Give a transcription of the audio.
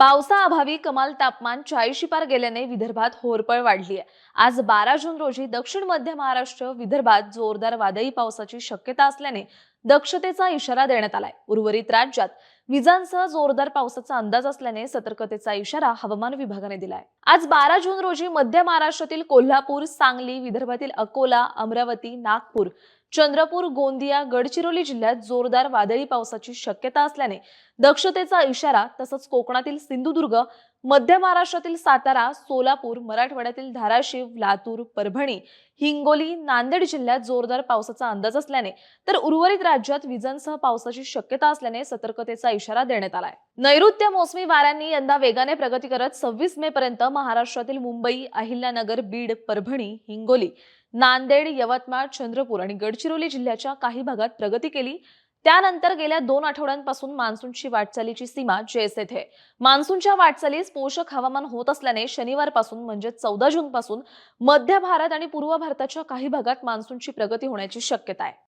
पावसाअभावी कमाल तापमान 40 पार गेल्याने विदर्भात होरपळ वाढली आहे। आज 12 जून रोजी दक्षिण मध्य महाराष्ट्र विदर्भात जोरदार वादळी पावसाची शक्यता असल्याने दक्षतेचा इशारा देण्यात आलाय। उर्वरित राज्यात विजांसह जोरदार पावसाचा अंदाज असल्याने सतर्कतेचा इशारा हवामान विभागाने दिलाय। आज 12 जून रोजी मध्य महाराष्ट्रातील कोल्हापूर, सांगली, विदर्भातील अकोला, अमरावती, नागपूर, चंद्रपूर, गोंदिया, गडचिरोली जिल्ह्यात जोरदार वादळी पावसाची शक्यता असल्याने दक्षतेचा इशारा, तसंच कोकणातील सिंधुदुर्ग, मध्य महाराष्ट्रातील सातारा, सोलापूर, मराठवाड्यातील धाराशिव, लातूर, परभणी, हिंगोली, नांदेड जिल्ह्यात जोरदार पावसाचा अंदाज असल्याने तर उर्वरित राज्यात विजांसह पावसाची शक्यता असल्याने सतर्कतेचा इशारा देण्यात आलाय। नैऋत्य मोसमी वाऱ्यांनी यंदा वेगाने प्रगती करत 26 मे पर्यंत महाराष्ट्रातील मुंबई, अहिल्यानगर, बीड, परभणी, हिंगोली, नांदेड, यवतमाळ, चंद्रपूर आणि गडचिरोली जिल्ह्याच्या काही भागात प्रगती केली। त्यानंतर गेल्या 2 आठवड्यांपासून मान्सूनची वाटचालीची सीमा जेस येथे। मान्सूनच्या वाटचालीस पोषक हवामान होत असल्याने शनिवारपासून म्हणजे 14 जून पासून मध्य भारत आणि पूर्व भारताच्या काही भागात मान्सूनची प्रगती होण्याची शक्यता आहे।